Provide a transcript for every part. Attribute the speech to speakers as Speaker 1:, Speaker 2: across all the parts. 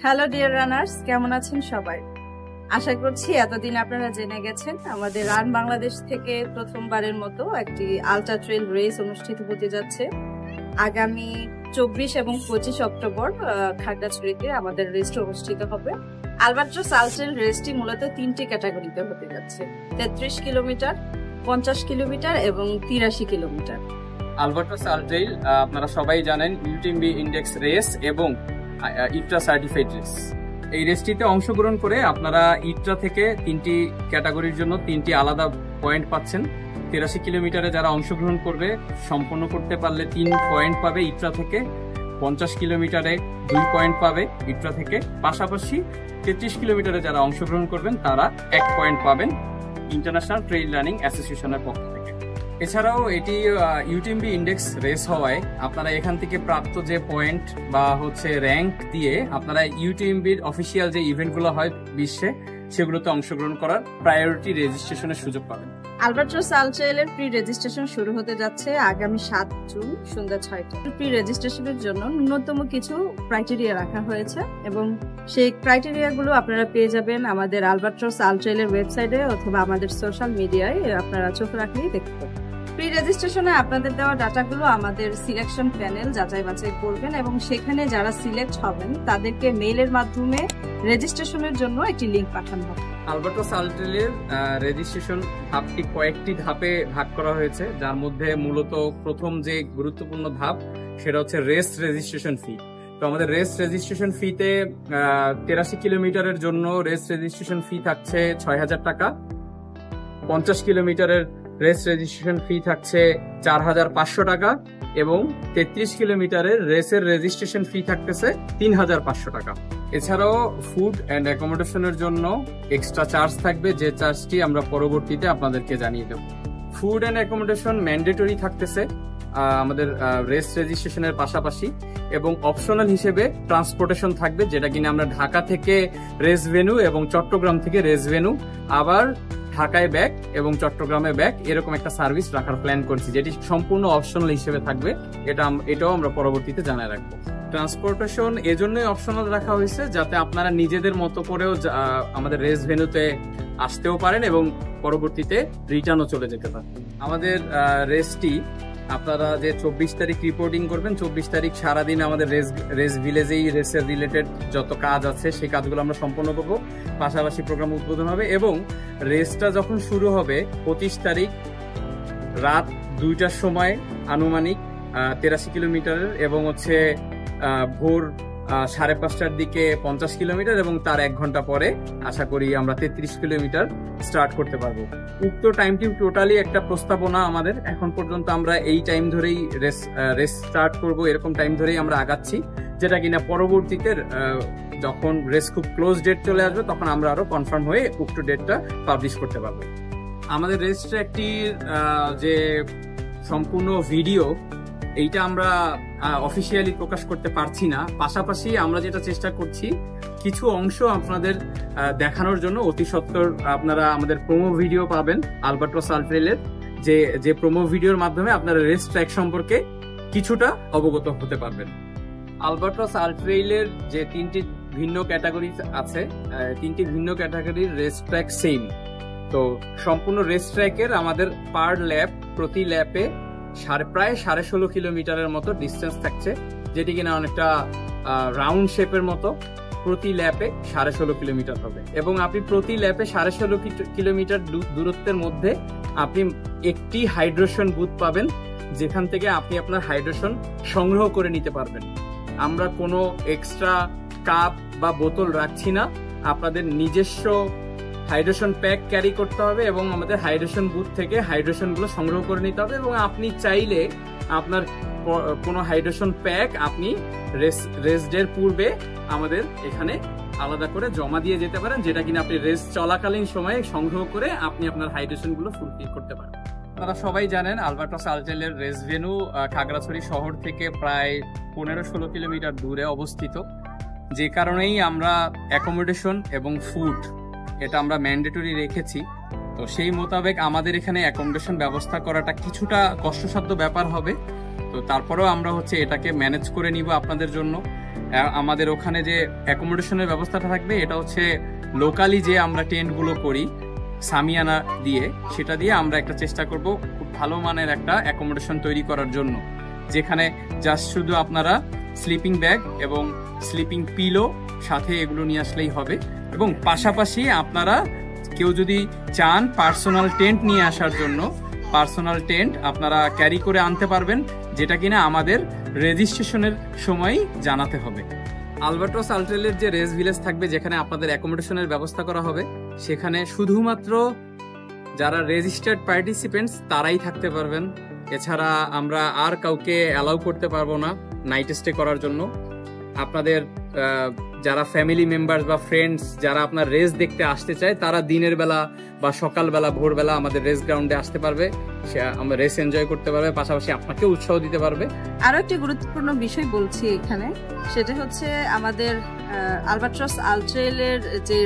Speaker 1: Hello dear runners, কেমন আছেন সবাই? আশা করছি এতদিন আপনারা জেনে গেছেন আমাদের রান বাংলাদেশ থেকে প্রথমবারের মতো একটি আলট্রা ট্রেল রেস অনুষ্ঠিত হতে যাচ্ছে। আগামী 24 এবং 25 অক্টোবর খাগড়াছড়িতে আমাদের রেসটি অনুষ্ঠিত হবে। আলবাট্রস আলট্রেল রেসটি মূলত 3টি ক্যাটাগরিতে হতে যাচ্ছে: 33 কিলোমিটার, 50 কিলোমিটার এবং 83 কিলোমিটার।
Speaker 2: আলবাট্রস আলট্রেল আপনারা সবাই জানেন ইউটিএমবি ইন্ডেক্স রেস এবং ইট্রা সার্টিফাইড রেস। এই রেসটিতে অংশগ্রহণ করে আপনারা ইট্রা থেকে 3টি ক্যাটাগরির জন্য 3টি আলাদা পয়েন্ট পাচ্ছেন। 83 কিলোমিটারে যারা অংশগ্রহণ করবে সম্পন্ন করতে পারলে 3 পয়েন্ট পাবে ইট্রা থেকে, 50 কিলোমিটারে 2 পয়েন্ট পাবে ইট্রা থেকে, পাশাপাশি 33 কিলোমিটারে যারা অংশগ্রহণ করবেন তারা 1 পয়েন্ট পাবেন ইন্টারন্যাশনাল ট্রেইল রানিং অ্যাসোসিয়েশনের পক্ষ থেকে। এছাড়াও এটি ইউটিএমবি ইন্ডেক্স রেস হওয়ায় আপনারা এখান থেকে প্রাপ্ত যে পয়েন্ট বা র্যাঙ্ক দিয়ে আপনারা ইউটিএমবির অফিসিয়াল যে ইভেন্টগুলো হয় বিশ্বে সেগুলোতে অংশগ্রহণ করার প্রায়োরিটি রেজিস্ট্রেশনের সুযোগ পাবেন।
Speaker 1: আলবাট্রস আলট্রেলের প্রি রেজিস্ট্রেশন শুরু হতে যাচ্ছে আগামী 7 জুন সন্ধ্যা 6টায়। প্রি রেজিস্ট্রেশনের জন্য ন্যূনতম কিছু ক্রাইটেরিয়া রাখা হয়েছে এবং সেই ক্রাইটেরিয়াগুলো আপনারা পেয়ে যাবেন আমাদের আলবাট্রস আলট্রেলের ওয়েবসাইটে অথবা আমাদের সোশ্যাল মিডিয়ায়। আপনারা চোখ রাখলেই দেখতে পাবেন। প্রি রেজিস্ট্রেশনে আপনাদের দেওয়া ডাটাগুলো আমাদের সিলেকশন প্যানেল যাচাই বাছাই করবেন এবং সেখানে যারা সিলেক্ট হবেন তাদেরকে মেইলের মাধ্যমে রেজিস্ট্রেশনের জন্য একটি লিংক পাঠানো হবে।
Speaker 2: আলবাট্রস আলট্রেলের রেজিস্ট্রেশন ধাপটি কয়েকটি ধাপে ভাগ করা হয়েছে, যার মধ্যে মূলত প্রথম যে গুরুত্বপূর্ণ ধাপ সেটা হচ্ছে রেস রেজিস্ট্রেশন ফি। তো আমাদের রেস রেজিস্ট্রেশন ফিতে 83 কিলোমিটারের জন্য রেস রেজিস্ট্রেশন ফি থাকছে 6000 টাকা, 50 কিলোমিটারের রেস রেজিস্ট্রেশন ফি থাকছে 4500 টাকা এবং 33 কিলোমিটারের রেসের রেজিস্ট্রেশন ফি থাকতেছে 3500 টাকা। এছাড়াও ফুড অ্যান্ড অ্যাকোমোডেশনের জন্য এক্সট্রা চার্জ থাকবে, যে চার্জটি আমরা পরবর্তীতে আপনাদেরকে জানিয়ে দেব। ফুড অ্যান্ড অ্যাকোমোডেশন ম্যান্ডেটরি থাকতেছে আমাদের রেস রেজিস্ট্রেশনের পাশাপাশি, এবং অপশনাল হিসেবে ট্রান্সপোর্টেশন থাকবে, যেটা কিনা আমরা ঢাকা থেকে রেস ভেনু এবং চট্টগ্রাম থেকে রেস ভেনু, আবার ঢাকায় ব্যাক এবং চট্টগ্রামে ব্যাক, এরকম একটা সার্ভিস রাখার প্ল্যান করছি, যেটি সম্পূর্ণ অপশনাল হিসেবে থাকবে। এটাও আমরা পরবর্তীতে জানায় রাখবো। ট্রান্সপোর্টেশন এজন্যই অপশনাল রাখা হয়েছে যাতে আপনারা নিজেদের মতো করেও আমাদের রেস ভেনুতে আসতেও পারেন এবং পরবর্তীতে রিটার্নও চলে যেতে পারেন। আমাদের রেসটি আপনারা যে 24 তারিখ রিপোর্টিং করবেন, 24 তারিখ সারাদিন আমাদের রেস ভিলেজেই রেসের রিলেটেড যত কাজ আছে সেই কাজগুলো আমরা সম্পন্ন করব, পাশাপাশি প্রোগ্রাম উদ্বোধন হবে এবং রেসটা যখন শুরু হবে 25 তারিখ রাত 2টার সময় আনুমানিক 83 কিলোমিটারের এবং ভোর 5:30টার দিকে 50 কিলোমিটার এবং তার 1 ঘন্টা পরে আশা করি আমরা 33 কিলোমিটার স্টার্ট করতে পারবো। উক্ত টাইমটি টোটালি একটা প্রস্তাবনা আমাদের, এখন পর্যন্ত আমরা এই টাইম ধরেই রেস স্টার্ট করব, এরকম টাইম ধরেই আমরা আগাচ্ছি, যেটা কিনা পরবর্তীতে যখন রেস খুব ক্লোজ ডেট চলে আসবে তখন আমরা আরো কনফার্ম হয়ে উক্ত ডেটটা পাবলিশ করতে পারবো। আমাদের রেস ট্র্যাকটির যে সম্পূর্ণ ভিডিও এইটা আমরা অফিসিয়ালি প্রকাশ করতে পারছি না, পাশাপাশি আমরা যেটা চেষ্টা করছি কিছু অংশ আপনাদের দেখানোর জন্য। অতি সত্বর আপনারা আমাদের প্রোমো ভিডিও পাবেন আলবাট্রস আলট্রেলের, যে প্রোমো ভিডিওর মাধ্যমে আপনারা রেস ট্র্যাক সম্পর্কে কিছুটা অবগত হতে পারবেন। আলবাট্রস আলট্রেলের যে 3টি ভিন্ন ক্যাটাগরি আছে, 3টি ভিন্ন ক্যাটাগরির রেস ট্র্যাক সেম। তো সম্পূর্ণ রেস ট্র্যাকের আমাদের পার ল্যাপ, প্রতি ল্যাপে প্রায় 16.5 কিলোমিটারের মতো ডিস্টেন্স থাকছে, যেটি কিনা অনেকটা রাউন্ড শেপের মতো। প্রতি ল্যাপে 16.5 কিলোমিটার হবে এবং আপনি প্রতি ল্যাপে 16.5 কিলোমিটার দূরত্বের মধ্যে আপনি একটি হাইড্রেশন বুথ পাবেন, যেখান থেকে আপনি আপনার হাইড্রেশন সংগ্রহ করে নিতে পারবেন। আমরা কোনো এক্সট্রা কাপ বা বোতল রাখছি না, আপনাদের নিজস্ব হাইড্রেশন প্যাক ক্যারি করতে হবে এবং আমাদের হাইড্রেশন বুথ থেকে হাইড্রেশন গুলো সংগ্রহ করে নিতে হবে এবং আপনি চাইলে আপনার কোনো হাইড্রেশন প্যাক আপনি রেস ডের পূর্বে আমাদের এখানে আলাদা করে জমা দিয়ে যেতে পারেন, যেটা কিনা আপনি রেস চলাকালীন সময়ে সংগ্রহ করে আপনি আপনার হাইড্রেশন গুলো ফুলফিল করতে পারেন। আপনারা সবাই জানেন আলবাট্রস আলট্রেলের রেস ভেনু খাগড়াছড়ি শহর থেকে প্রায় 15-16 কিলোমিটার দূরে অবস্থিত, যে কারণেই আমরা অ্যাকোমোডেশন এবং ফুড এটা আমরা ম্যান্ডেটরি রেখেছি। তো সেই মোতাবেক আমাদের এখানে অ্যাকোমোডেশন ব্যবস্থা করাটা কিছুটা কষ্টসাধ্য ব্যাপার হবে, তো তারপরেও আমরা এটাকে ম্যানেজ করে নিব আপনাদের জন্য। আমাদের ওখানে যে অ্যাকোমোডেশনের ব্যবস্থাটা থাকবে এটা হচ্ছে লোকালি যে আমরা টেন্টগুলো করি সামিয়ানা দিয়ে, সেটা দিয়ে আমরা একটা চেষ্টা করব খুব ভালো মানের একটা অ্যাকোমোডেশন তৈরি করার জন্য, যেখানে জাস্ট শুধু আপনারা স্লিপিং ব্যাগ এবং স্লিপিং পিলো সাথে এগুলো নিয়ে আসলেই হবে। এবং পাশাপাশি আপনারা কেউ যদি চান পার্সোনাল টেন্ট নিয়ে আসার জন্য, পার্সোনাল টেন্ট আপনারা ক্যারি করে আনতে পারবেন, যেটা কিনা আমাদের রেজিস্ট্রেশনের সময় জানাতে হবে। আলবাট্রস আল্ট্রেলের যে রেস ভিলেজ থাকবে, যেখানে আপনাদের অ্যাকোমোডেশনের ব্যবস্থা করা হবে, সেখানে শুধুমাত্র যারা রেজিস্টার্ড পার্টিসিপেন্টস তারাই থাকতে পারবেন। এছাড়া আমরা আর কাউকে অ্যালাউ করতে পারবো না নাইট স্টে করার জন্য। আপনাদের যারা ফ্যামিলি মেম্বার্স বা ফ্রেন্ডস যারা আপনার রেস দেখতে আসতে চায়, তারা দিনের বেলা বা সকালবেলা ভোরবেলা আমাদের রেস গ্রাউন্ডে আসতে পারবে, আমরা রেস এনজয় করতে পারবে, পাশাপাশি আপনাকে উৎসাহ দিতে পারবে।
Speaker 1: আরো একটি গুরুত্বপূর্ণ বিষয় বলছি এখানে, সেটা হচ্ছে আমাদের আলবাট্রস আল্ট্রেলের যে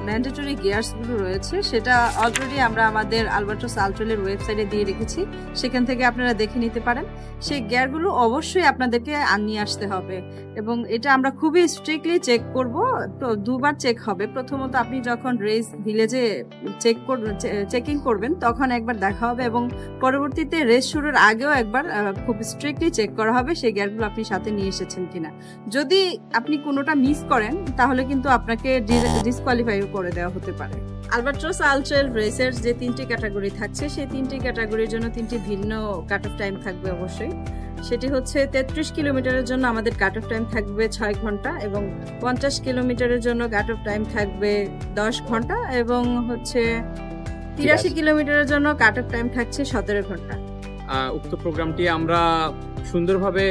Speaker 1: ম্যান্ডেটরি গিয়ার্স গুলো রয়েছে, সেটা অলরেডি আমরা আমাদের আলবাট্রস আল্ট্রেলের ওয়েবসাইটে দিয়ে রেখেছি, সেখান থেকে আপনারা দেখে নিতে পারেন। সেই গিয়ারগুলো অবশ্যই আপনাদেরকে নিয়ে আসতে হবে এবং এটা আমরা খুবই স্ট্রিক্টলি চেক করব। তো দুবার চেক হবে। প্রথমত আপনি যখন রেস ভিলেজে চেকিং করবেন তখন একবার দেখা হবে এবং পরবর্তীতে রেস শুরুর আগেও একবার খুব স্ট্রিক্টলি চেক করা হবে সেই গিয়ারগুলো আপনি সাথে নিয়ে এসেছেন কিনা। যদি আপনি কোনোটা মিস করেন তাহলে কিন্তু আপনাকে ডিসকোয়ালিফাই করে দেওয়া হতে পারে। আলবাট্রস আল্ট্রেল রেসের যে 3টি ক্যাটাগরি থাকছে, সেই 3টি ক্যাটাগরির জন্য 3টি ভিন্ন কাট অফ টাইম থাকবে অবশ্যই। সেটি হচ্ছে 33 কিলোমিটারের জন্য আমাদের কাট অফ টাইম থাকবে 6 ঘন্টা এবং 50 কিলোমিটারের জন্য কাট অফ টাইম থাকবে 10 ঘন্টা এবং হচ্ছে 83 কিলোমিটারের জন্য কাট অফ টাইম থাকছে 17 ঘন্টা।
Speaker 2: উক্ত প্রোগ্রামটি আমরা সুন্দরভাবে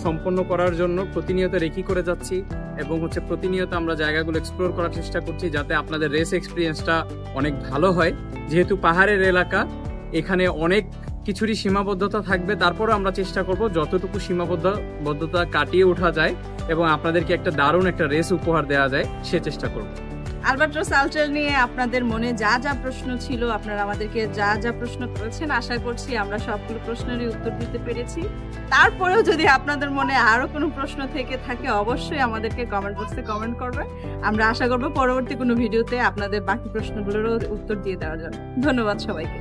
Speaker 2: সম্পন্ন করার জন্য প্রতিনিয়ত রেকি করে যাচ্ছি এবং হচ্ছে প্রতিনিয়ত আমরা জায়গাগুলো এক্সপ্লোর করার চেষ্টা করছি, যাতে আপনাদের রেস এক্সপিরিয়েন্সটা অনেক ভালো হয়। যেহেতু পাহাড়ের এলাকা, এখানে অনেক কিছুরই সীমাবদ্ধতা থাকবে, তারপরও আমরা চেষ্টা করব যতটুকু সীমাবদ্ধতা কাটিয়ে ওঠা যায় এবং আপনাদেরকে একটা দারুণ একটা রেস উপহার দেওয়া যায় সে চেষ্টা করব।
Speaker 1: আলবাট্রস আল্ট্রেল নিয়ে আপনাদের মনে যা যা প্রশ্ন ছিল, আপনারা আমাদেরকে যা যা প্রশ্ন করেছেন, আশা করছি আমরা সবগুলো প্রশ্নেরই উত্তর দিতে পেরেছি। তারপরেও যদি আপনাদের মনে আরো কোনো প্রশ্ন থেকে থাকে অবশ্যই আমাদেরকে কমেন্ট বক্সে কমেন্ট করবেন। আমরা আশা করব পরবর্তী কোনো ভিডিওতে আপনাদের বাকি প্রশ্নগুলোরও উত্তর দিয়ে দেওয়ার জন্য। ধন্যবাদ সবাইকে।